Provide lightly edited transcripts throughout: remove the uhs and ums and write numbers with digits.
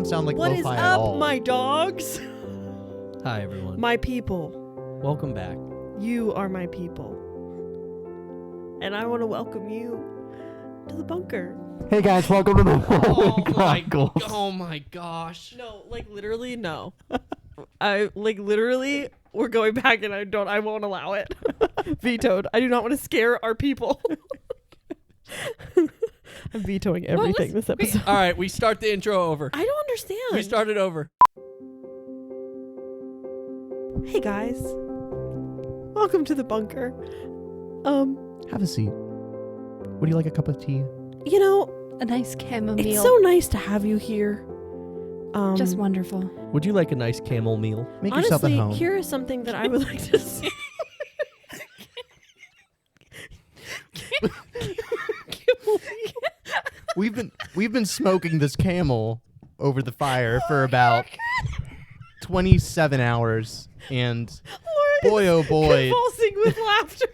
doesn't sound like What lo-fi is at up, all. my dogs? Hi, everyone. My people. Welcome back. You are my people. And I want to welcome you to the bunker. Hey guys, welcome to the Chronicles. Oh my gosh. No, like literally, no. We're going back and I won't allow it. Vetoed. I do not want to scare our people. I'm vetoing everything this episode. All right, we start the intro over. I don't understand. We started over. Hey guys. Welcome to the bunker. Have a seat. Would you like a cup of tea? You know, A nice chamomile. it's so nice to have you here. Just wonderful. Would you like a nice camel meal? Make yourself at Honestly, home. here is something that I would like to see. We've been smoking this camel over the fire for about 27 hours, and boy oh boy, Convulsing with laughter.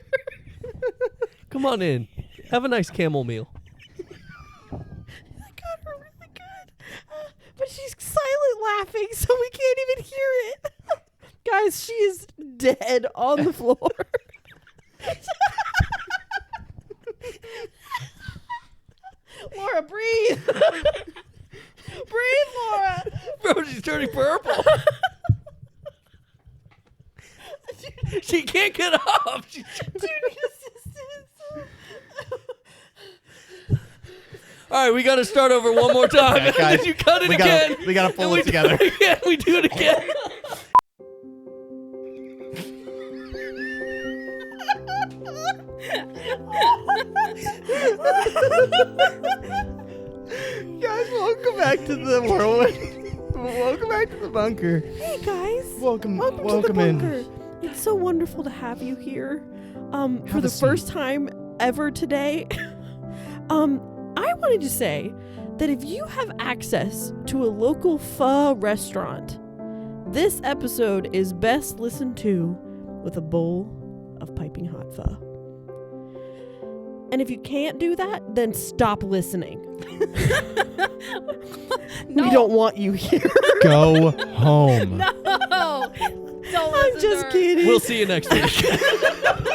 Come on in. Have a nice camel meal. I got her really good. But she's silent laughing, so we can't even hear it. Guys, she is dead on the floor. Laura, breathe. Breathe, Laura. Bro, she's turning purple. She can't get up. Do you need assistance? All right, we got to start over one more time. Yeah, guys, Did you cut it we again? gotta pull And it together. Do it again. We do it again. Guys, welcome back to the Whirlwind. Welcome back to the bunker. Hey, guys. Welcome to the in. bunker. It's so wonderful to have you here. For Have the a seat. first time ever today. I wanted to say that if you have access to a local pho restaurant, this episode is best listened to with a bowl of piping hot pho. And if you can't do that, then stop listening. No. We don't want you here. Go home. No. Don't I'm listen to just her. kidding. We'll see you next week. That would be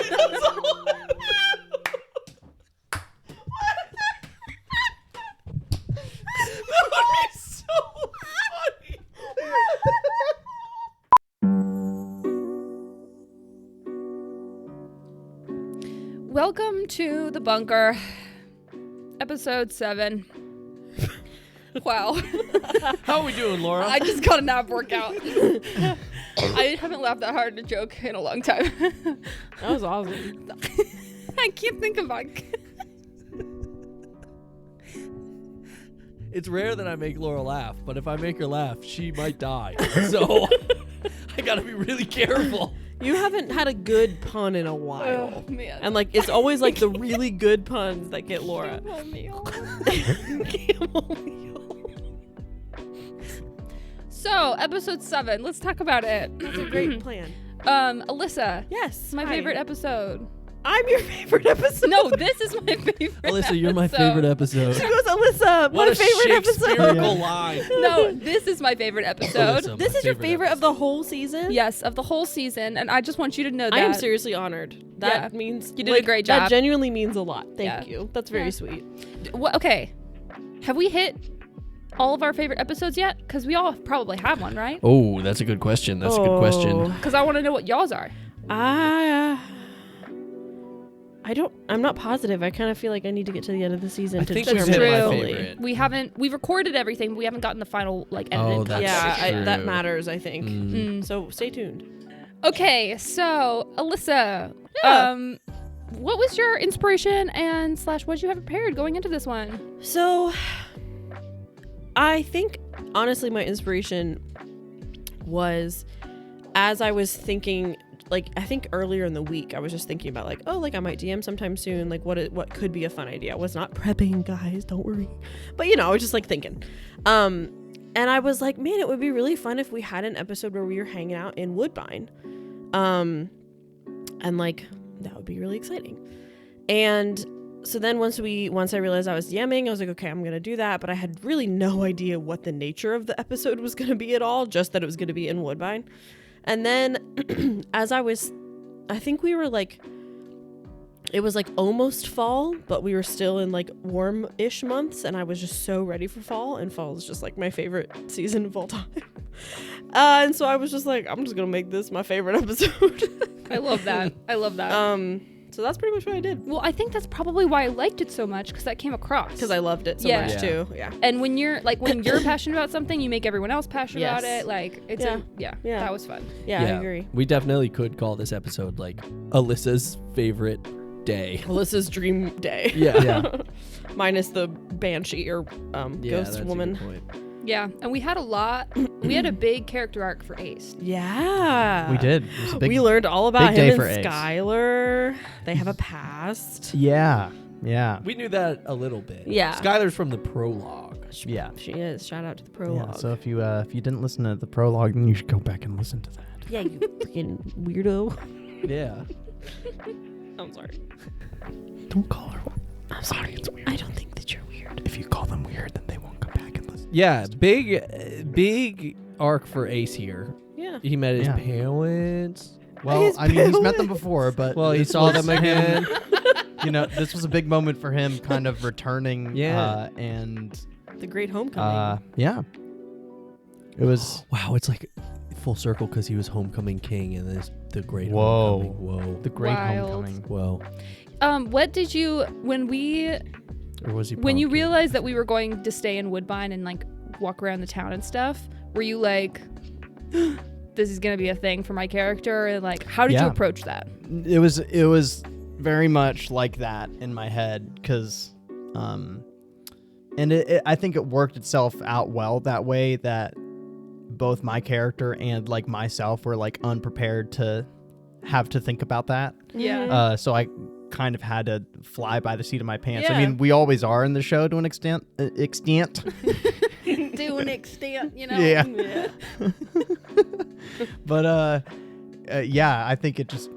so funny. Welcome to the bunker, episode 7. Wow. How are we doing, Laura? I just got a nap workout. I haven't laughed that hard at a joke in a long time. That was awesome. I can't think of it. It's rare that I make Laura laugh, but if I make her laugh, she might die. So I gotta be really careful. You haven't had a good pun in a while. Oh, man. And like it's always like the really good puns that get Laura. So, episode 7. Let's talk about it. That's a great plan. Alyssa. Yes. My hi. favorite episode. I'm your favorite episode. No, this is my favorite. Alyssa, you're my episode. favorite episode. She goes, Alyssa, What my a favorite episode. Shakespearean line. No, this is my favorite episode. Alyssa, This my is your favorite of the whole season? Yes, of the whole season, and I just want you to know that I am seriously honored. That Yeah. means You did a great That job. genuinely means a lot. Thank Yeah. you. That's very Yeah. sweet. Okay, have we hit all of our favorite episodes yet? Because we all probably have one, right? Oh, that's a good question. That's a good question. Because I want to know what y'all's are. I'm not positive. I kind of feel like I need to get to the end of the season I to think That's we've hit my true. favorite. We've recorded everything, but we haven't gotten the final edited Oh, cut. that's yeah, true. that matters, I think. Mm. So stay tuned. Okay, so Alyssa, Yeah. what was your inspiration and / what did you have prepared going into this one? So, I think, honestly, my inspiration was as I was thinking, like, I think earlier in the week, I was just thinking about, like, oh, like, I might DM sometime soon. Like, what could be a fun idea? I was not prepping, guys. Don't worry. But, I was just, like, thinking. And I was like, man, it would be really fun if we had an episode where we were hanging out in Woodbine. And, like, that would be really exciting. And so then once I realized I was DMing, I was like, okay, I'm gonna do that. But I had really no idea what the nature of the episode was gonna be at all, just that it was gonna be in Woodbine. And then I think we were like, it was like almost fall, but we were still in like warm-ish months, and I was just so ready for fall, and fall is just like my favorite season of all time. And so I was just like, I'm just gonna make this my favorite episode. I love that. I love that. So that's pretty much what I did. Well, I think that's probably why I liked it so much, because that came across. Because I loved it so Yeah. much Yeah. too. Yeah. And when you're passionate about something, you make everyone else passionate Yes. about it. Like, it's Yeah. that was fun. Yeah, I agree. We definitely could call this episode like Alyssa's favorite day. Melissa's dream day. Yeah. Minus the banshee or ghost that's woman. A good point. Yeah, and we had a big character arc for Ace. Yeah. We did. It was a big, we learned all about big day him for and Ace. Skylar. They have a past. Yeah. Yeah. We knew that a little bit. Yeah. Skylar's from the prologue. Yeah. She is. Shout out to the Yeah. prologue. So if you didn't listen to the prologue, then you should go back and listen to that. Yeah, you freaking weirdo. Yeah. I'm sorry. Don't call her. I'm sorry. I don't think that you're weird. If you call them weird, then they won't come back and listen. Yeah. Big arc for Ace here. Yeah. He met his Yeah. parents. Well, His I mean, he's met them before, but Well, he this saw was them again. him, this was a big moment for him, kind of returning. Yeah. And The Great Homecoming. yeah, it was. Wow, it's like full circle because he was Homecoming King and this the Great Whoa. Homecoming. Whoa. The Great Wild. Homecoming. Whoa. What did you Or was he? when you prom king? realized that we were going to stay in Woodbine and like walk around the town and stuff? Were you like, this is gonna be a thing for my character? And like, how did you Yeah. approach that? It was very much like that in my head because, and I think it worked itself out well that way, that both my character and like myself were like unprepared to have to think about that. Yeah. So I kind of had to fly by the seat of my pants. I Yeah. mean, we always are in the show to an extent. To an extent, you know. Yeah. Yeah. But yeah, I think it just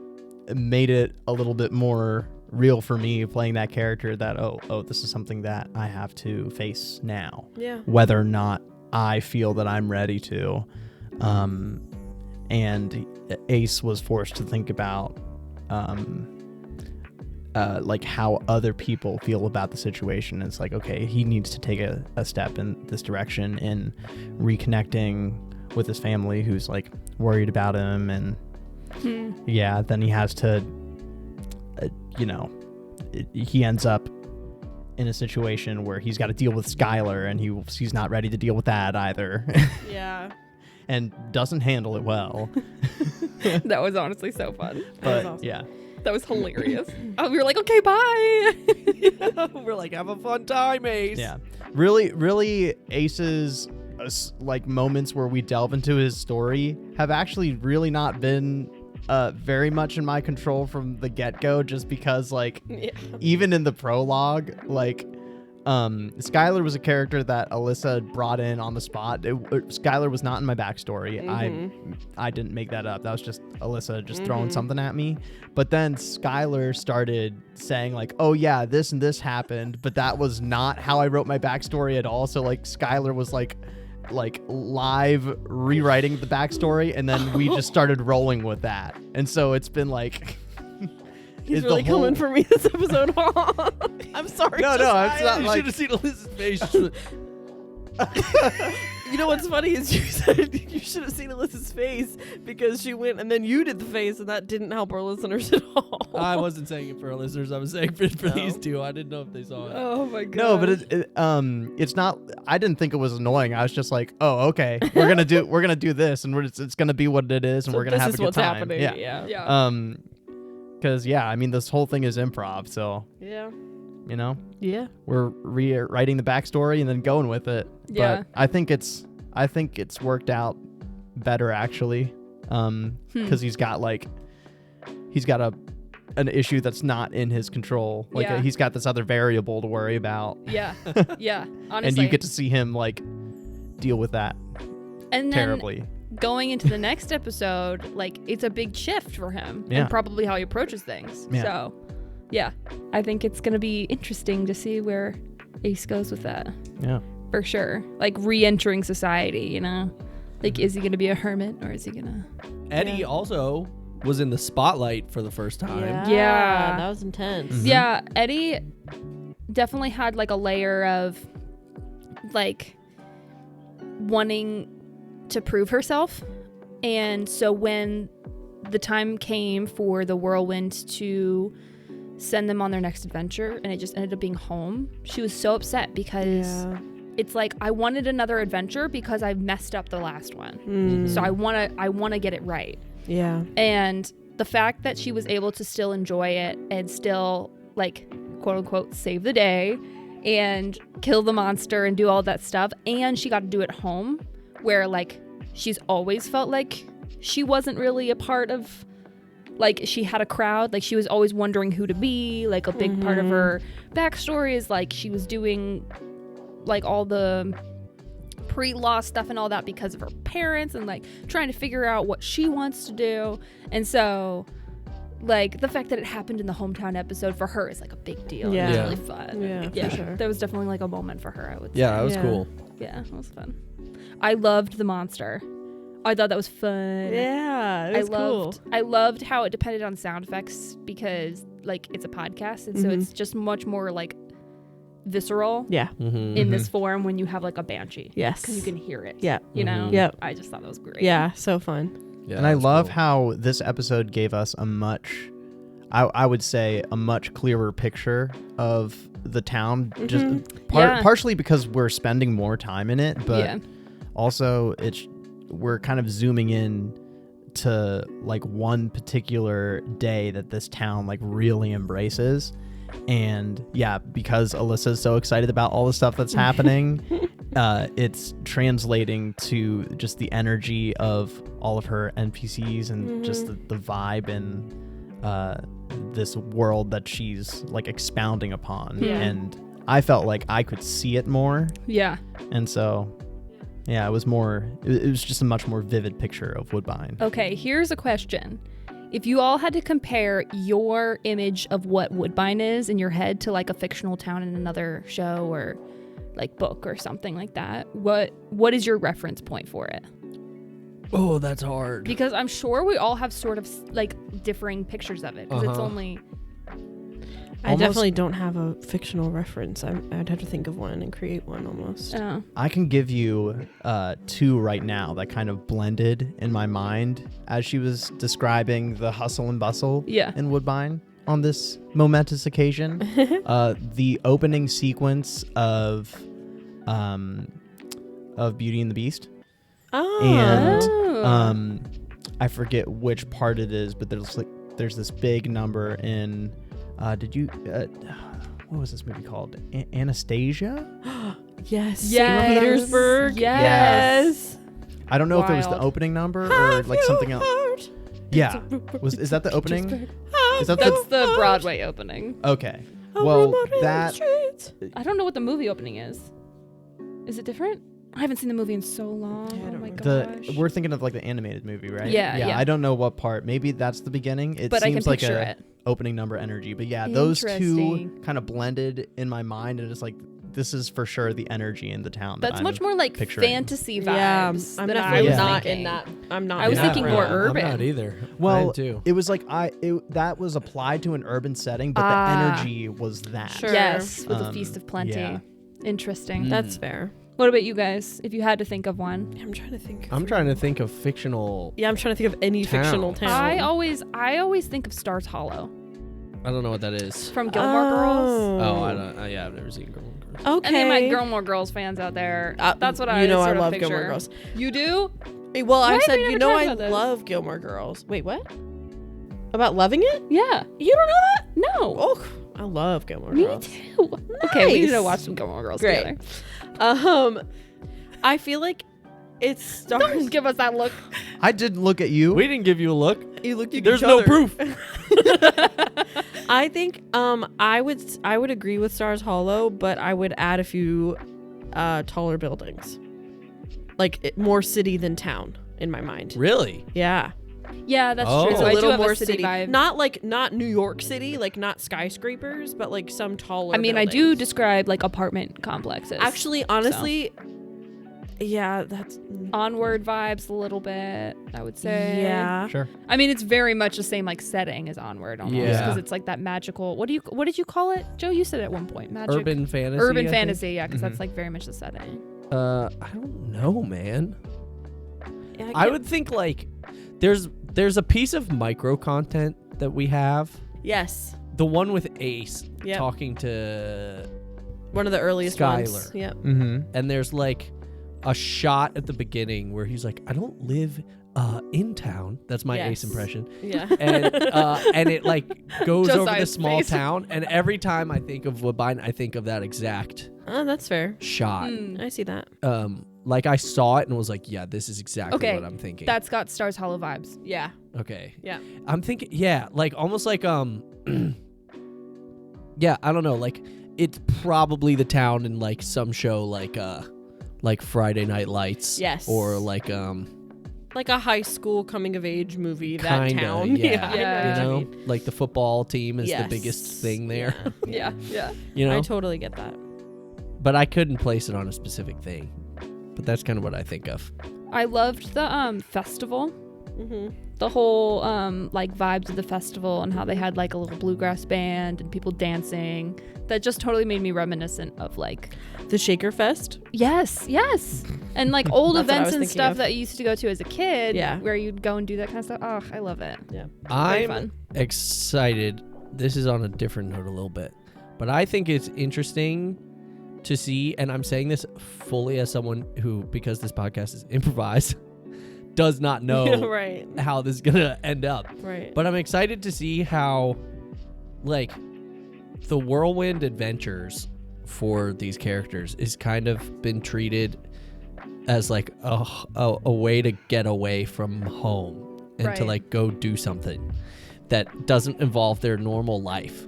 made it a little bit more real for me playing that character, that oh, this is something that I have to face now, Yeah. whether or not I feel that I'm ready to. And Ace was forced to think about like how other people feel about the situation. It's like, okay, he needs to take a step in this direction in reconnecting with his family who's like worried about him. And yeah, then he has to he ends up in a situation where he's got to deal with Skylar, and he's not ready to deal with that either. Yeah. And doesn't handle it well. That was honestly so fun. But awesome. yeah. That was hilarious. We were like, okay, bye. We're like, have a fun time, Ace. Yeah. Really Ace's like moments where we delve into his story have actually really not been very much in my control from the get-go, just because like Yeah. even in the prologue, like Skylar was a character that Alyssa brought in on the spot. Skylar was not in my backstory. I didn't make that up. That was just Alyssa just throwing something at me. But then Skylar started saying like, oh yeah, this and this happened, but that was not how I wrote my backstory at all. So like Skylar was like live rewriting the backstory, and then we just started rolling with that. And so it's been like He's is really the whole- coming for me this episode. I'm sorry. No, it's not You like should have seen Alyssa's face. You know what's funny is you said you should have seen Alyssa's face because she went and then you did the face, and that didn't help our listeners at all. I wasn't saying it for our listeners. I was saying it for No. these two. I didn't know if they saw it. Oh my god. No, but it's not. I didn't think it was annoying. I was just like, oh, okay, we're gonna do this, and it's gonna be what it is, and we're gonna this have is a good what's time. happening. Yeah. Yeah. Because I mean, this whole thing is improv, so Yeah. we're rewriting the backstory and then going with it. Yeah. But I think it's worked out better actually, because he's got an issue that's not in his control. Like Yeah. he's got this other variable to worry about. Yeah. Yeah. Honestly. And you get to see him like deal with that and then terribly. going into the next episode, like it's a big shift for him Yeah. and probably how he approaches things. Yeah. So Yeah, I think it's gonna be interesting to see where Ace goes with that. Yeah. For sure. Like re-entering society, you know? Like, is he gonna be a hermit or is he gonna... Eddie also was in the spotlight for the first time. Yeah. That was intense. Mhm. Yeah, Eddie definitely had like a layer of like wanting to prove herself. And so when the time came for the Whirlwind to send them on their next adventure and it just ended up being home, she was so upset because it's like, I wanted another adventure because I messed up the last one. So I want to get it right. Yeah. And the fact that she was able to still enjoy it and still like quote unquote save the day and kill the monster and do all that stuff, and she got to do it home where like she's always felt like she wasn't really a part of, like, she had a crowd, like she was always wondering who to be. Like a big part of her backstory is like she was doing like all the pre-law stuff and all that because of her parents and like trying to figure out what she wants to do. And so like the fact that it happened in the hometown episode for her is like a big deal. Yeah. It was Yeah. really fun. Yeah, for sure. There was definitely like a moment for her, I would say. Yeah, that was Yeah. cool. Yeah, it was fun. I loved the monster. I thought that was fun. Yeah, it was cool. I loved how it depended on sound effects because like it's a podcast and so it's just much more like visceral Yeah. in this form when you have like a banshee. Yes. Because you can hear it. Yeah. You know? Yep. I just thought that was great. Yeah, so fun. Yeah, And I that was love cool. how this episode gave us a much, I would say, a much clearer picture of the town. Just Yeah. partially because we're spending more time in it, but Yeah. also we're kind of zooming in to like one particular day that this town like really embraces. And yeah, because Alyssa's so excited about all the stuff that's happening, it's translating to just the energy of all of her NPCs and just the vibe and this world that she's like expounding upon. Yeah. And I felt like I could see it more. Yeah. And so, yeah, it was just a much more vivid picture of Woodbine. Okay, here's a question. If you all had to compare your image of what Woodbine is in your head to like a fictional town in another show or like book or something like that, what is your reference point for it? Oh, that's hard. Because I'm sure we all have sort of like differing pictures of it because it's Uh-huh. only... I Almost- definitely don't have a fictional reference. I'd have to think of one and create one almost. I can give you two right now that kind of blended in my mind as she was describing the hustle and bustle in Woodbine on this momentous occasion. The opening sequence of Beauty and the Beast. Oh. And I forget which part it is, but there's this big number in what was this movie called? Anastasia? Yes. Yes. St. Petersburg. Yes. I don't know if it was the Wild. opening number or like something else. Yeah. Is that the opening? Is that That's the Broadway opening. Okay. Well, that I don't know what the movie opening is. Is it different? I haven't seen the movie in so long. Yeah, I Oh don't my remember. gosh. we're thinking of like the animated movie, right? Yeah, yeah. I don't know what part. Maybe that's the beginning. It But I seems can like picture a it. opening number energy. But yeah, those two Interesting. kind of blended in my mind, and it's like this is for sure the energy in the town. That's that much I'm more like picturing. fantasy vibes. Yeah, I'm than not, I was not thinking. in that. I'm not. I was in thinking that more realm. urban. I'm not either. Well, Mine too. it was like that was applied to an urban setting, but Ah. the energy was that. Sure. Yes, with a Um, feast of plenty. yeah. Interesting. That's fair. What about you guys? If you had to think of one, I'm trying to think. I'm trying to think of fictional. Yeah, I'm trying to think of any Town. fictional town. I always think of Stars Hollow I don't know what that is. from Gilmore Girls. Oh, I don't. Yeah, I've never seen Gilmore Girls. Okay. Any of my Gilmore Girls fans out there, that's what I You know, I sort of love picture. Gilmore Girls. You do? Well, Why I have said we never you know talked I about this? love Gilmore Girls. Wait, what? About loving it? Yeah. You don't know that? No. Oh, I love Gilmore Me Girls. too. Okay, we need to Nice. watch some Gilmore Girls Great. together. I feel like it stars. Don't give us that look. I didn't look at you. We didn't give you a look. You looked at There's each no other. proof. I think I would agree with Stars Hollow, but I would add a few taller buildings, like more city than town in my mind. Really? Yeah, Yeah, that's Oh. true. It's So a I do little have more a city vibe. not New York City, like not skyscrapers, but like some taller. I mean, I do buildings. describe like apartment complexes. Actually, honestly, yeah, that's Onward vibes a little bit, I would say. yeah. Sure. I mean, it's very much the same like setting as Onward almost Yeah. because it's like that magical. What did you call it, Joe? You said it at one point. Magic. Urban fantasy. Urban I think. fantasy, yeah, because Mhm. that's like very much the setting. I don't know, man. Yeah, I would think like there's a piece of micro content that we have. Yes, The one with Ace Yep. talking to, one of the earliest ones. Skylar. Yep. Mm-hmm. and there's like a shot at the beginning where he's like, I don't live in town. That's my Ace Yes. impression. Yeah. And it like goes over the Josiah's small face. town, and every time I think of Woodbine, I think of that exact Oh, that's fair. shot. Mm. I see that. Like I saw it and was like, yeah, this is exactly Okay, what I'm thinking. That's got Stars Hollow vibes. Yeah. Okay. Yeah. I'm thinking, yeah, like almost like yeah, I don't know, like it's probably the town in like some show like Friday Night Lights. Yes. Or like Like a high school coming of age movie. That kinda, town. yeah. Yeah. You know, what you mean. like the football team is the Yes. biggest thing there. Yeah. Yeah. You know, I totally get that. but I couldn't place it on a specific thing. But that's kind of what I think of. I loved the festival. Mm-hmm. The whole like vibes of the festival and how they had like a little bluegrass band and people dancing. That just totally made me reminiscent of like The Shaker Fest. yes, and like old That's what I events was and thinking stuff of. that you used to go to as a kid. Yeah. where you'd go and do that kind of stuff. Oh, I love it. Yeah. I'm fun. excited. This is on a different note a little bit, but I think it's interesting to see, and I'm saying this fully as someone who, because this podcast is improvised, does not know Right. how this is gonna end up. Right. But I'm excited to see how, like, the Whirlwind adventures for these characters is kind of been treated as like a way to get away from home and to Right. like go do something that doesn't involve their normal life.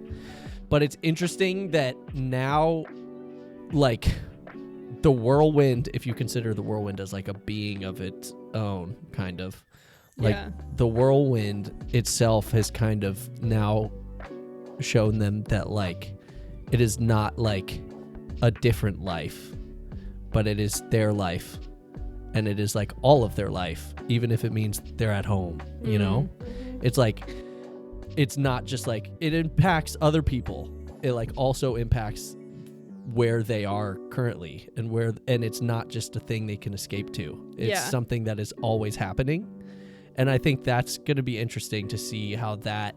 But it's interesting that now, like, the Whirlwind, if you consider the Whirlwind as like a being of its own, kind of, like, Yeah. the Whirlwind itself has kind of now shown them that, like, it is not like a different life, but it is their life, and it is like all of their life, even if it means they're at home, you know? It's like, it's not just like it impacts other people, it like also impacts where they are currently, and it's not just a thing they can escape to. It's Yeah. something that is always happening. And I think that's going to be interesting to see how that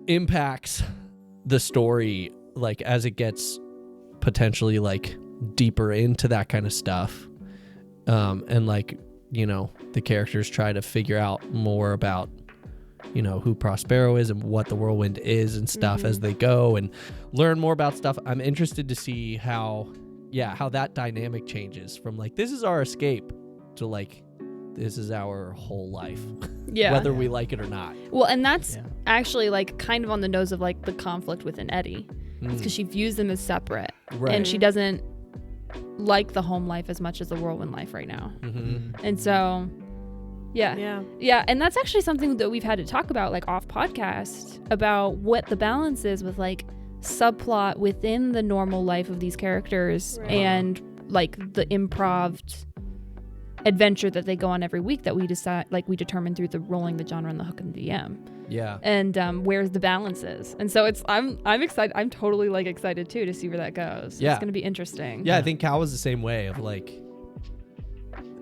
impacts the story, like, as it gets potentially like deeper into that kind of stuff. And like, you know, the characters try to figure out more about, you know, who Prospero is and what the Whirlwind is and stuff as they go and learn more about stuff. I'm interested to see how that dynamic changes from like, this is our escape to like, this is our whole life, Yeah. whether we like it or not. Well, and that's Yeah. actually like kind of on the nose of like the conflict within Eddie. It's because she views them as separate, Right. and she doesn't like the home life as much as the Whirlwind life right now. Mm-hmm. And so, yeah. Yeah. And that's actually something that we've had to talk about, like off podcast, about what the balance is with like subplot within the normal life of these characters Right. and like the improv adventure that they go on every week that we decide, like we determine through the rolling the genre and the hook and the DM. Yeah. And where the balance is. And so I'm excited. I'm totally like excited too to see where that goes. Yeah. It's gonna be interesting. Yeah, I think Cal was the same way of like,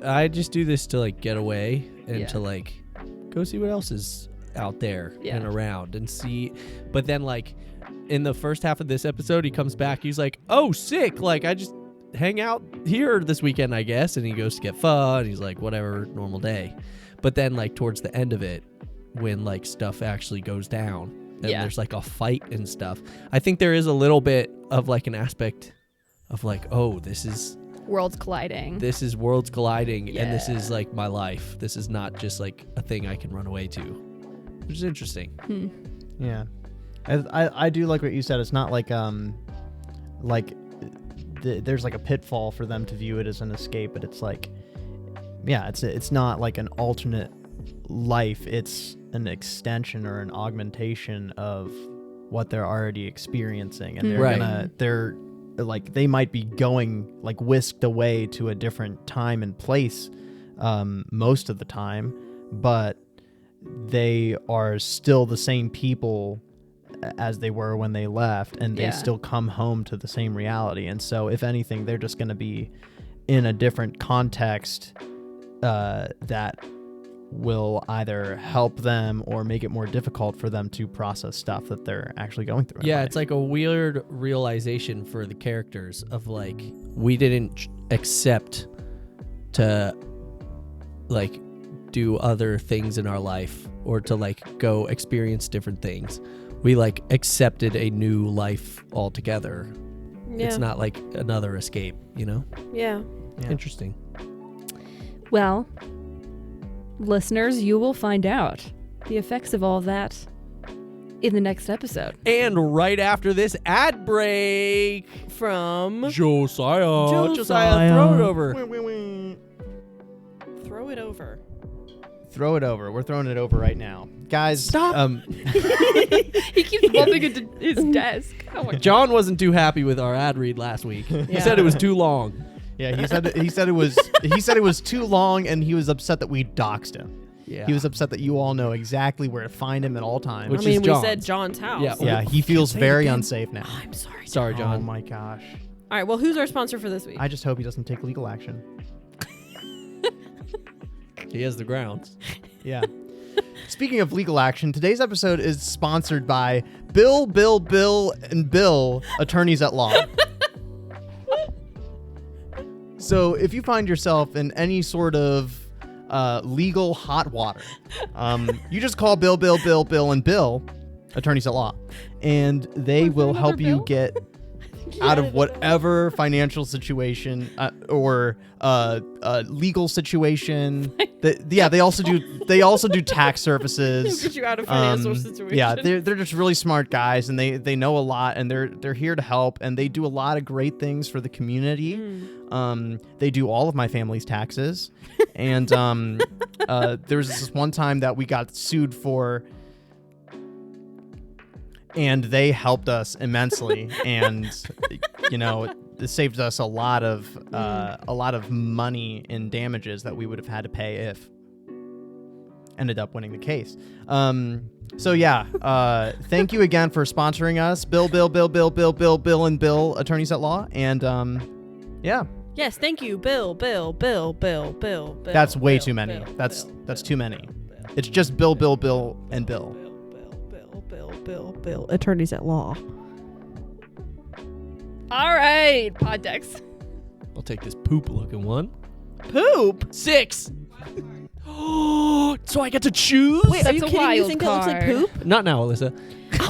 I just do this to like get away and Yeah. to like go see what else is out there Yeah. and around and see. But then like in the first half of this episode, he comes back. He's like, oh, sick. Like, I just hang out here this weekend, I guess. And he goes to get pho and he's like, whatever, normal day. But then like towards the end of it, when like stuff actually goes down and Yeah. there's like a fight and stuff, I think there is a little bit of like an aspect of like, oh, this is Worlds colliding. worlds colliding, and this is Yeah. like my life. This is not just like a thing I can run away to, which is interesting. Yeah, I do like what you said. It's not like there's like a pitfall for them to view it as an escape, but it's like, yeah, it's not like an alternate life, it's an extension or an augmentation of what they're already experiencing, and they're like, they might be going like whisked away to a different time and place most of the time, but they are still the same people as they were when they left, and they still come home to the same reality. And so if anything, they're just going to be in a different context that will either help them or make it more difficult for them to process stuff that they're actually going through. Yeah, it's like a weird realization for the characters of like, we didn't accept to like do other things in our life or to like go experience different things. We like accepted a new life altogether. Yeah. It's not like another escape, you know? Yeah. Interesting. Well, listeners, you will find out the effects of all that in the next episode. And right after this ad break From Josiah, Josiah. throw it over. Throw it over. Throw it over. We're throwing it over right now. Guys, Stop. He keeps bumping into his desk. Oh my God. John wasn't too happy with our ad read last week. He said it was too long. Yeah, he said it was too long, and he was upset that we doxed him. Yeah. He was upset that you all know exactly where to find him at all times. Which I mean, is we John's. said John's house. Yeah. Yeah, he feels say it very again. unsafe now. Oh, I'm sorry. Sorry, Oh John. my gosh. All right. Well, who's our sponsor for this week? I just hope he doesn't take legal action. He has the grounds. Yeah. Speaking of legal action, today's episode is sponsored by Bill, and Bill, attorneys at law. So if you find yourself in any sort of legal hot water, you just call Bill, and Bill, attorneys at law, and they will help you Bill? get out of whatever financial situation or legal situation. They also do tax services. Get you out of financial situation. Yeah, they're just really smart guys, and they know a lot, and they're here to help, and they do a lot of great things for the community. They do all of my family's taxes, and there was this one time that we got sued for. And they helped us immensely, and it saved us a lot of money in damages that we would have had to pay if ended up winning the case. So yeah, thank you again for sponsoring us, Bill, and Bill, attorneys at law, and yeah. Yes, thank you, Bill. That's way too many. That's too many. It's just Bill, and Bill. Bill, attorneys at law. All right, Poddex. I'll take this poop-looking one. Poop? 6. So I get to choose? Wait, are you That's a kidding? You wild think it looks like card. poop? Not now, Alyssa.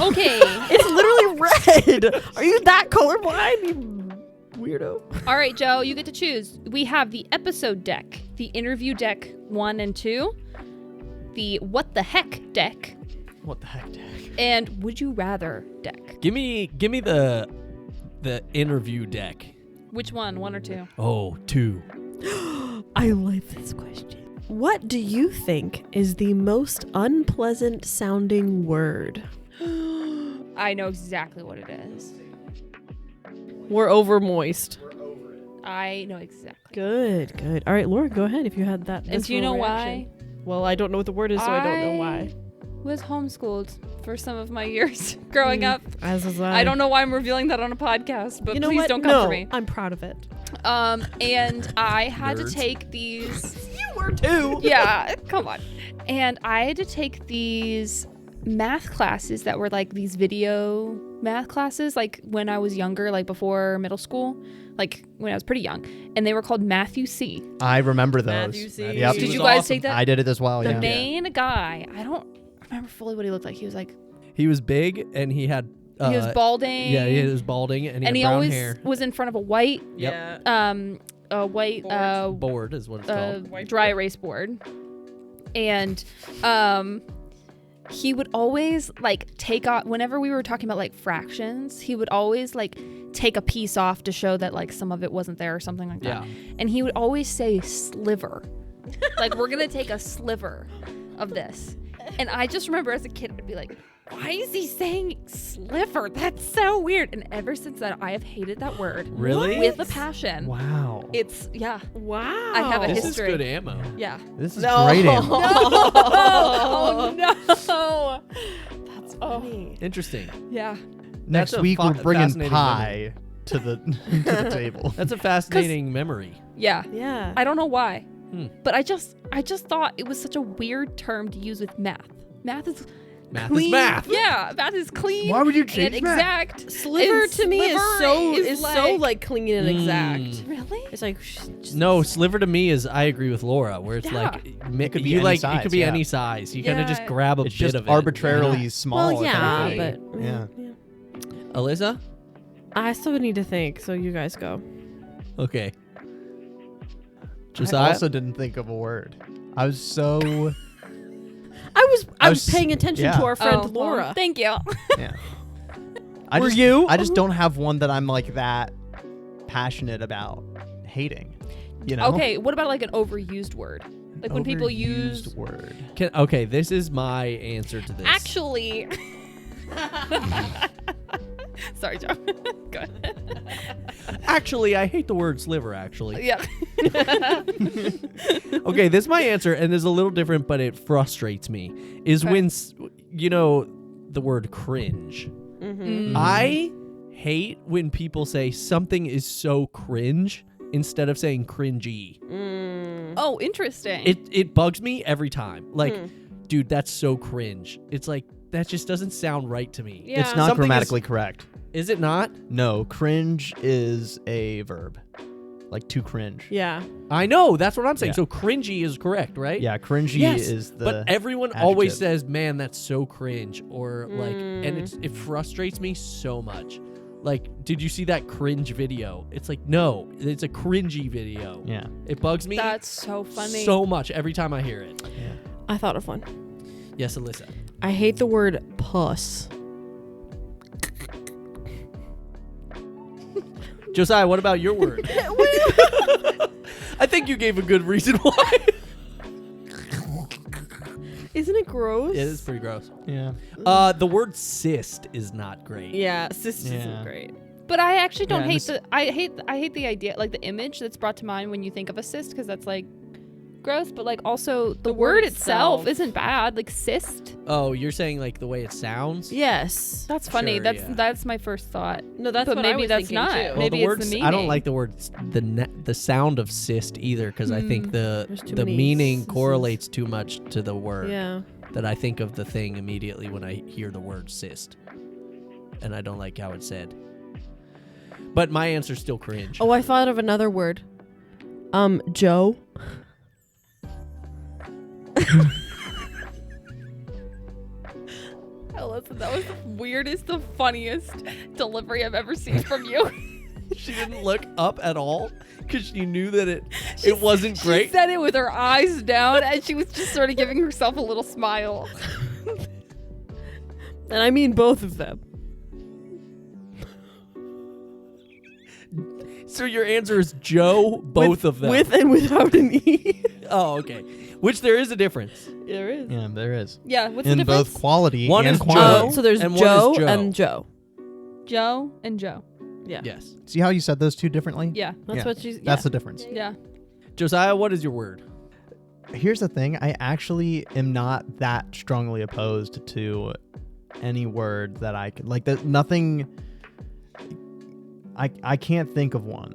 Okay. It's literally red. Are you that colorblind, you weirdo? All right, Joe, you get to choose. We have the episode deck, the interview deck 1 and 2, the what the heck deck, What the heck, Dak? and would you rather deck. Give me the interview deck. Which one? 1 or 2? Oh, 2. I like this question. What do you think is the most unpleasant sounding word? I know exactly what it is. We're over moist. I know exactly. Good. All right, Laura, go ahead if you had that. And do you know why? Well, I don't know what the word is, so I don't know why. Was homeschooled for some of my years growing up. As was I don't know why I'm revealing that on a podcast, but You know please what? don't come No, for me. I'm proud of it. And I had to Nerds. take these. You were too. Yeah, come on. And I had to take these math classes that were like these video math classes, like when I was younger, like before middle school, like when I was pretty young. And they were called Matthew C. I remember those. Matthew C. Yep. Did was you guys awesome. take that? I did it as well. The Yeah. main guy, I don't remember fully what he looked like. He was like, He was big, and he had... he was balding. Yeah, he was balding, and he had he brown always hair. was in front of a white, Yep. a white, Board is what it's called. dry erase board. And he would always like take off whenever we were talking about like fractions, he would always like take a piece off to show that like some of it wasn't there or something like that. Yeah. And he would always say sliver. Like, we're gonna take a sliver. of this. And I just remember as a kid, I'd be like, why is he saying sliver? That's so weird. And ever since then, I have hated that word. Really? With a passion. Wow. It's, yeah. Wow. I have a This history. is good ammo. Yeah. This is great ammo. Oh, no. That's funny. Interesting. Yeah. Next That's a week we're bringing fascinating pie to the to the table. That's a fascinating memory. Yeah. Yeah. I don't know why. But I just thought it was such a weird term to use with math. Math is Math clean. is math. Yeah, math is clean. Why would you and change math? exact. Sliver And to me is sliver so like clean and exact. Really? It's like No, sliver to me is I agree with Laura, where it's Yeah. like It could be you any like size, it could be yeah. any size. You kind of just Yeah. grab a It's bit just of it. arbitrarily small. well, if yeah, anything. but yeah. Alyssa? I still need to think. So you guys go. Okay. I Josiah? also didn't think of a word. I was so I was paying attention yeah. to our friend Oh, Laura. well, thank you. yeah. Were you? I just don't have one that I'm like that passionate about hating. You know? Okay, what about like an overused word? Like when people use Overused word. Okay, this is my answer to this. actually. Sorry, Joe. Go ahead. Actually, I hate the word sliver, actually. Yeah. Okay, this is my answer, and it's a little different, but it frustrates me. Is Okay. when, you know, the word cringe. Mm-hmm. I hate when people say something is so cringe instead of saying cringy. Oh, interesting. It bugs me every time. Like, dude, that's so cringe. It's like, that just doesn't sound right to me. Yeah. It's not Something grammatically correct. Is it not? No, cringe is a verb. Like to cringe. Yeah. I know. That's what I'm saying. Yeah. So cringy is correct, right? Yeah, cringy Yes, is the but everyone always adjective. says, "Man, that's so cringe," or like, and it frustrates me so much. Like, did you see that cringe video? It's like, no, it's a cringy video. Yeah. It bugs me That's so funny. so much every time I hear it. Yeah. I thought of one. Yes, Alyssa. I hate the word puss. Josiah, what about your word? I think you gave a good reason why. Isn't it gross? It is pretty gross. Yeah. The word cyst is not great. Yeah, sis Yeah. isn't great. But I actually don't Yeah, hate and I hate the idea, like the image that's brought to mind when you think of a cyst, because that's like gross. But like also the word itself isn't bad. Like cyst. Oh, you're saying like the way it sounds? Yes. That's funny. Sure, that's yeah. that's my first thought. No, that's But what I maybe was that's thinking not. too. Well, Maybe the it's word, the I meaning. don't like the word the sound of cyst either, because I think There's too the many meaning s's. correlates too much to the word. Yeah. That I think of the thing immediately when I hear the word cyst, and I don't like how it's said. But my answer's still cringe. Oh, I thought of another word. Joe. Oh, listen, that was the weirdest, the funniest delivery I've ever seen from you. She didn't look up at all because she knew that it wasn't She great. said it with her eyes down, and she was just sort of giving herself a little smile. And I mean both of them. So your answer is Joe, both of them. With and without an E. Oh, okay. Which there is a difference. There is. Yeah, there is. Yeah, what's In the difference? both quality One and is quantity. Joe. So there's And one is Joe, Joe. and Joe. Joe and Joe. Yeah. Yes. See how you said those two differently? Yeah, That's Yeah. what she's. That's the difference. yeah. Josiah, what is your word? Here's the thing. I actually am not that strongly opposed to any word that I could like. That nothing. I can't think of one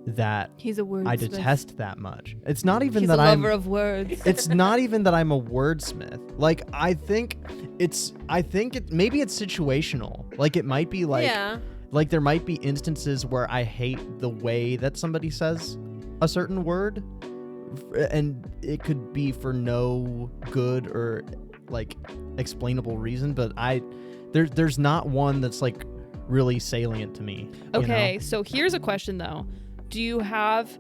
that He's a wordsmith. I detest that much. It's not even He's that a I'm. lover of words. It's not even that I'm a wordsmith. Like maybe it's situational. Like it might be like yeah. like there might be instances where I hate the way that somebody says a certain word, and it could be for no good or like explainable reason, but there's not one that's like really salient to me. you Okay, know? so here's a question though. Do you have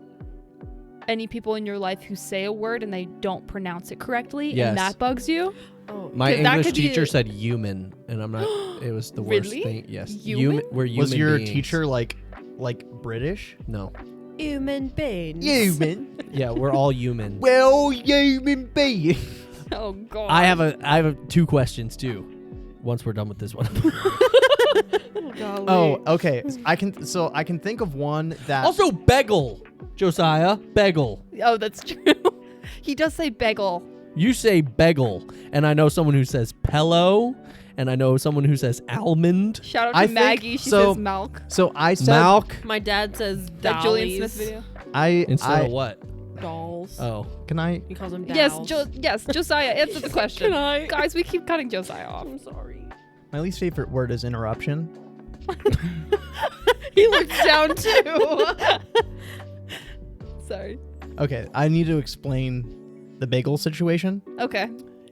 any people in your life who say a word and they don't pronounce it correctly, Yes. and that bugs you? Oh. My 'Cause that English could be- teacher said human, and I'm not. It was the worst Really? thing. Yes. Human? We're human Was your beings. teacher like British? No. Human beings. Human. Yeah, we're all human. Well, human being. Oh god. I have 2 questions too. Once we're done with this one. Golly. Oh, okay. I can think of one that Also, bagel, Josiah, bagel. Oh, that's true. He does say bagel. You say bagel, and I know someone who says pillow, and I know someone who says almond. Shout out to I think- Maggie. She so- says milk. So I said Malk My dad says That Julian dollies. Smith video. instead of what? Dolls. Oh, Can I? He calls them dolls. Yes, Josiah, answer the question. Can I? Guys, we keep cutting Josiah off. I'm sorry. My least favorite word is interruption. He looks down too. Sorry. Okay, I need to explain the bagel situation. Okay.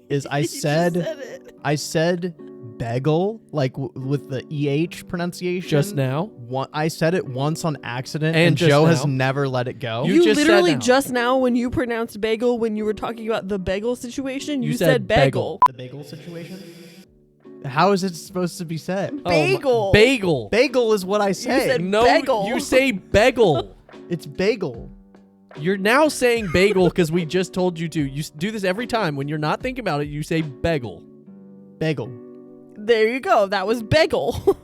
Is I You just said it. I said bagel like with the EH pronunciation just now. I said it once on accident, And and just Joe has now? never let it go. You You just said literally now. just now, when you pronounced bagel, when you were talking about the bagel situation, You you said said bagel. The bagel situation. How is it supposed to be said? Bagel. Bagel. Bagel is what I say. said No, bagel. you say bagel. It's bagel. You're now saying bagel because we just told you to. You do this every time. When you're not thinking about it, you say bagel. Bagel. There you go. That was bagel.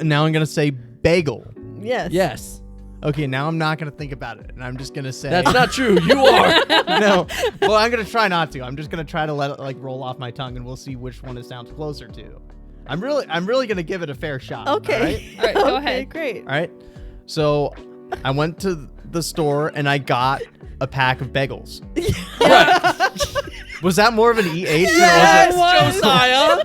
And now I'm gonna say bagel. Yes. Yes. Okay, now I'm not gonna think about it, and I'm just gonna say That's not true. You are. no. Well, I'm gonna try not to. I'm just gonna try to let it like roll off my tongue, and we'll see which one it sounds closer to. I'm really gonna give it a fair shot. Okay. All right, go Okay, ahead. great. All right. So, I went to the store and I got a pack of bagels. Was that more of an EH Yes, than was it? Josiah.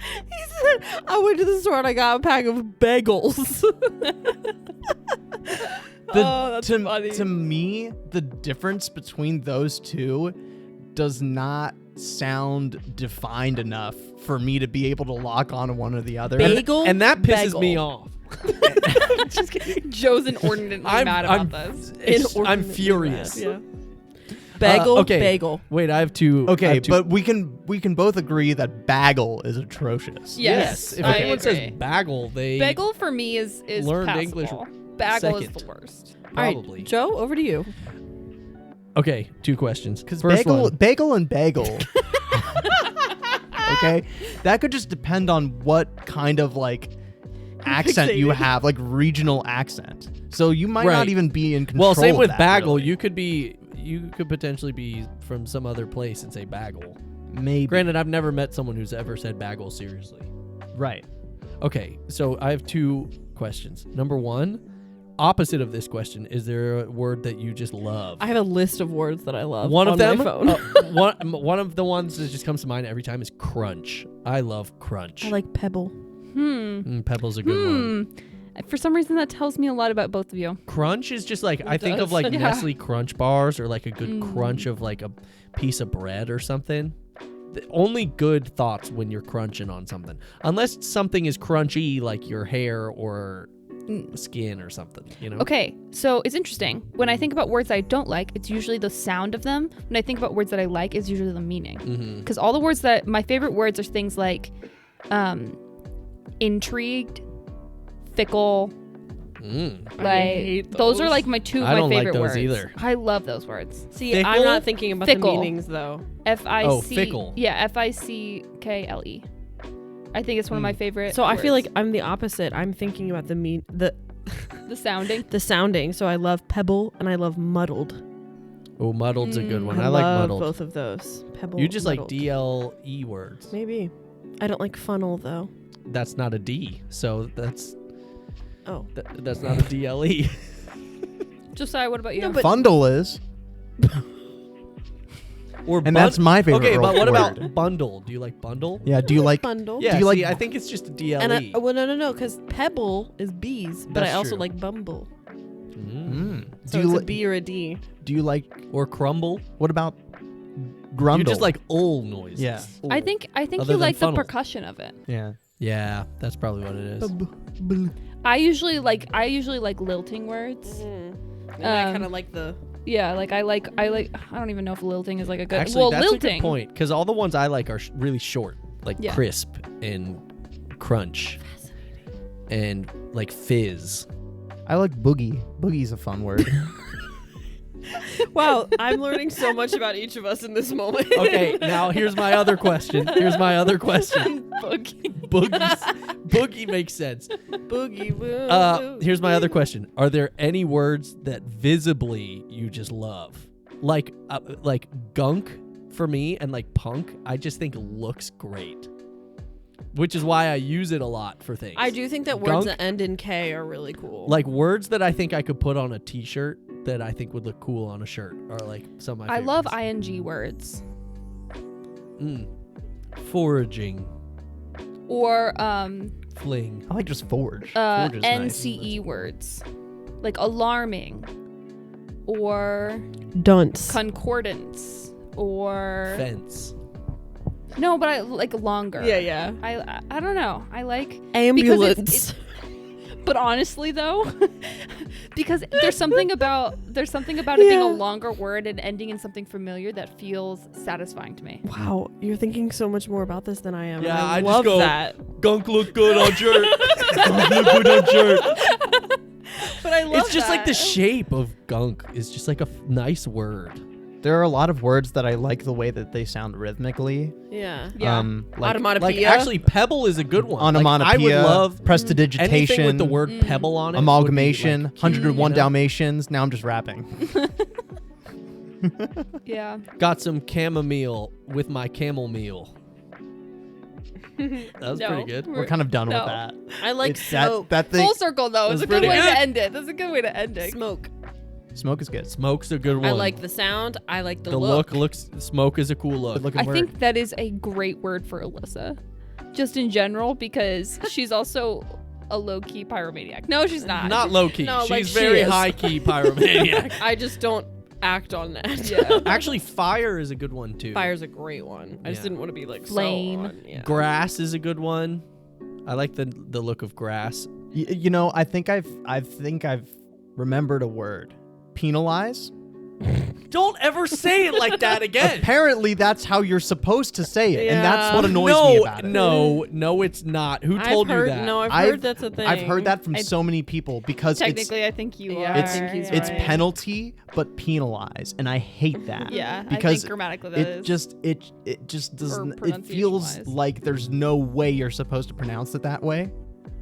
He said, I went to the store and I got a pack of bagels. Oh, that's funny. To me, the difference between those two does not sound defined enough for me to be able to lock on one or the other. Bagel? And that pisses Bagel. me off. Just kidding. Joe's inordinately I'm mad about this. I'm furious. Yeah. Bagel, okay. bagel. Wait, I have two. I Okay, have two- but we can both agree that bagel is atrocious. yes. If I anyone agree. says bagel, they Bagel for me is Learned passable. English Bagel is second. the worst. probably. All right, Joe, over to you. Okay, 2 questions. Because First bagel, one. bagel and bagel. Okay, that could just depend on what kind of like accent you Fixated. have, like regional accent. So you might not Right. even be in control. Well, same of with that, bagel. really. You could potentially be from some other place and say bagel. Maybe. Granted, I've never met someone who's ever said bagel seriously. Right. Okay, so I have 2 questions. Number 1, opposite of this question, is there a word that you just love? I have a list of words that I love. One of on them, my phone. one of the ones that just comes to mind every time is crunch. I love crunch. I like pebble. Pebble's a good one. For some reason, that tells me a lot about both of you. Crunch is just like, I think does. of like Yeah. Nestle Crunch bars or like a good crunch of like a piece of bread or something. Only good thoughts when you're crunching on something. Unless something is crunchy like your hair or skin or something, you know? Okay, so it's interesting. When I think about words I don't like, it's usually the sound of them. When I think about words that I like, it's usually the meaning. Because all the words that my favorite words are things like intrigued, fickle. I hate Those are those. like my 2 of I my don't like favorite those words. either. I love those words. See, Fickle? I'm not thinking about Fickle. the meanings though. F-I-C. fickle. Yeah, F-I-C-K-L-E. I think it's one of my favorite. So I feel words. like I'm the opposite. I'm thinking about the the sounding. the sounding. So I love pebble and I love muddled. Oh, muddled's a good one. I I like love muddled. both of those. Pebble. You just like muddled. DLE words. Maybe. I don't like funnel though. That's not a D, so that's Oh. that's not a DLE. Josiah, what about you? No, but- Fundle is, Or and that's my favorite. Okay, but what word. about bundle? Do you like bundle? Yeah. Do you like? bundle? Yeah, Do you like- I think it's just a DLE. And no, because pebble is bees, but That's I also true. like bumble. Do So you it's a li- B or a D. Do you like? Or crumble. What about? Grundle. You just like noises. Yeah. I think Other you than like the funnel. percussion of it. Yeah. Yeah, that's probably what it is. I usually like lilting words. And I Um, kind of like the. Yeah, like I don't even know if lilting is like a good. Actually, well, that's lilting. a good point because all the ones I like are really short, like Yeah. crisp and crunch, and like fizz. I like boogie. Boogie's a fun word. Wow, I'm learning so much about each of us in this moment. Okay, now here's my other question. Boogie. Boogie makes sense. Boogie. Woo. Here's my other question. Are there any words that visibly you just love? Like gunk for me and like punk, I just think looks great. Which is why I use it a lot for things. I do think that words Gunk, that end in K are really cool. like words that I think I could put on a t-shirt that I think would look cool on a shirt are like some of my I favorites. love ing words. Foraging. Or Fling. I like just forge. Forge is nice. NCE words. Like alarming. Or dunce. concordance. Or Fence. no, but I like longer. Yeah. I don't know. I like Ambulance. because it's but honestly though, because there's something about it being a longer word and ending in something familiar that feels satisfying to me. Wow, you're thinking so much more about this than I am. Yeah, and I I just love go, that. Gunk look good on shirt. Gunk look good on shirt. But I love It's just like that. the shape of gunk is just like a nice word. There are a lot of words that I like the way that they sound rhythmically. Yeah. Yeah. Like Onomatopoeia. Like actually, pebble is a good one. onomatopoeia, Like, I would love prestidigitation, anything with the word pebble on it. amalgamation, would be, like, 101 you know? Dalmatians. Now I'm just rapping. Yeah. Got some chamomile with my camel meal. That was No. pretty good. We're kind of done No. with that. I like It's smoke. that thing. Full circle though. It's That's a good pretty way good. to end it. That's a good way to end it. Smoke. Smoke is good. Smoke's a good one. I like the sound. I like the look. Looks smoke is a cool look. Good looking I word. think that is a great word for Alyssa. Just in general, because she's also a low-key pyromaniac. No, she's not. Not low key. No, She's like she very is. high key pyromaniac. I just don't act on that. Yeah. Actually, fire is a good one too. Fire's a great one. I just Yeah. didn't want to be like Flame. So on. Yeah. Grass is a good one. I like the look of grass. You know, I think I've remembered a word. Penalize. Don't ever say it like that again. Apparently, that's how you're supposed to say it, and that's Yeah. what annoys me about it. No, it's not. Who told I've heard, you that? No, I've I've- heard that's a thing. I've heard that from I- so many people because Technically, I think you Yeah, are. I think he's it's right. penalty but penalize, and I hate that. Yeah, because I think grammatically that it is. just doesn't. It feels pronunciation-wise. like there's no way you're supposed to pronounce it that way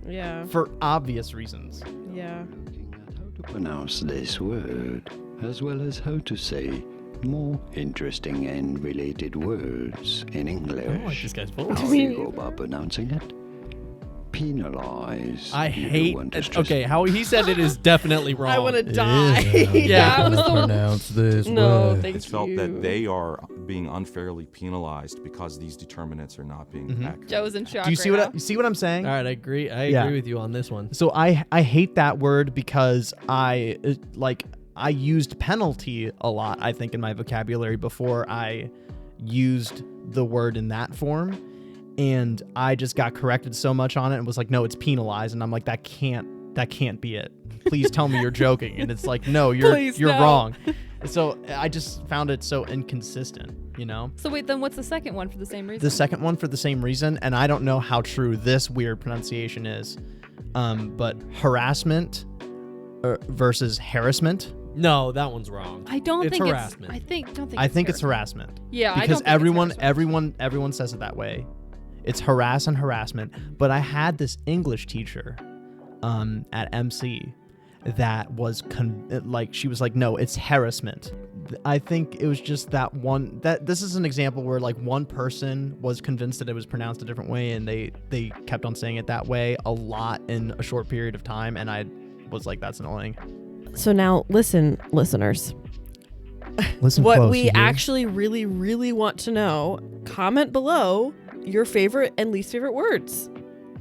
Yeah. for obvious reasons. Yeah. Looking at how to pronounce this word, as well as how to say more interesting and related words in English. guy's How do you go about pronouncing it? Penalize. I You do hate. want to stress- Okay, how he said it is definitely wrong. I want to die. Yeah. That was the pronounce this No, thank It's you. felt that they are being unfairly penalized because these determinants are not being accurate. Joe's in shock. Do you see right you see what I'm saying? All right, I agree. I Yeah. agree with you on this one. So I hate that word because I used penalty a lot, I think, in my vocabulary before I used the word in that form. And I just got corrected so much on it and was like, no, it's penalized. And I'm like, that can't be it. Please tell me you're joking. And it's like, no, you're Please, no. wrong. So I just found it so inconsistent, you know? So wait, then what's the second one for the same reason? The second one for the same reason, and I don't know how true this weird pronunciation is, but harassment versus harassment. No, that one's wrong. I don't It's think harassment. I think I think it's harassment. Yeah, I Because don't think it's everyone harassment. says it that way. It's harass and harassment. But I had this English teacher at MC that was she was like, no, it's harassment. I think it was just that one. That this is an example where like one person was convinced that it was pronounced a different way, and they kept on saying it that way a lot in a short period of time, and I was like, that's annoying. So now, listen, listeners. Listen What close, we you hear? actually really, really want to know, comment below your favorite and least favorite words.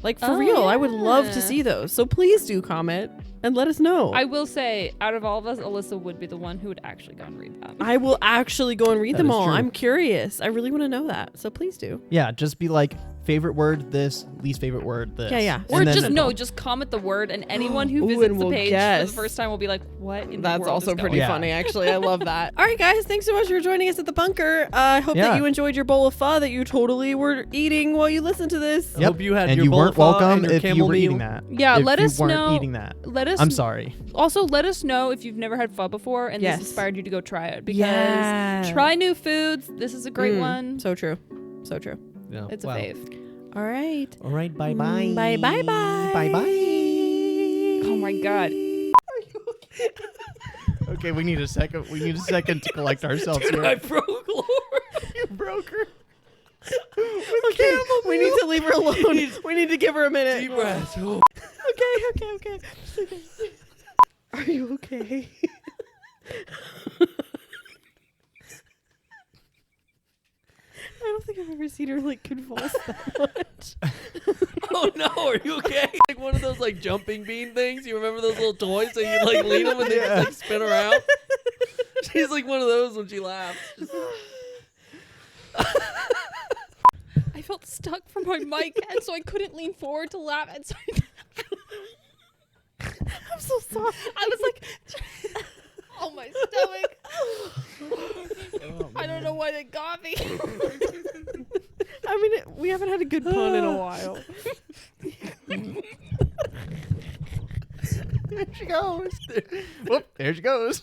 Like, for Oh, real, I would love to yeah. see those. So please do comment and let us know. I will say, out of all of us, Alyssa would be the one who would actually go and read that. I will actually go and read That them is all. true. I'm curious. I really want to know that. So please do. Yeah, just be like, favorite word this, least favorite word this. Yeah. Or And then just comment the word, and anyone who Ooh, visits and the we'll page for guess. the first time will be like, "What in the That's world also is pretty going on? funny, actually. I love that. All right, guys. Thanks so much for joining us at the bunker. I hope Yeah. that you enjoyed your bowl of pho that you totally were eating while you listened to this. I hope you had and your you bowl weren't of pho welcome and your if you camel were meal. eating that. Yeah, if let you us weren't know. eating that. Let us. I'm sorry. Also, let us know if you've never had pho before and Yes. this inspired you to go try it. Because Yeah. try new foods. This is a great one. So true. So true. Yeah. It's Wow. a fave. All right. All right. Bye Bye bye bye. Bye bye. Oh my god. Okay, we need a second. We need a second to collect ourselves Dude, here. I broke Laura. You broke her. Okay. We need to leave her alone. We need to give her a minute. Deep breath. Oh. Okay. Are you okay? I don't think I've ever seen her like convulse that much. Oh no, are you okay? Like one of those like jumping bean things. You remember those little toys that you like lean them and they just like spin around? She's like one of those when she laughs. Just- I felt stuck from my mic, and so I couldn't lean forward to laugh. And so I'm so sorry. I was like, oh, my stomach. I don't know why they got me. I mean, we haven't had a good pun in a while. There she goes. Whoop, there she goes.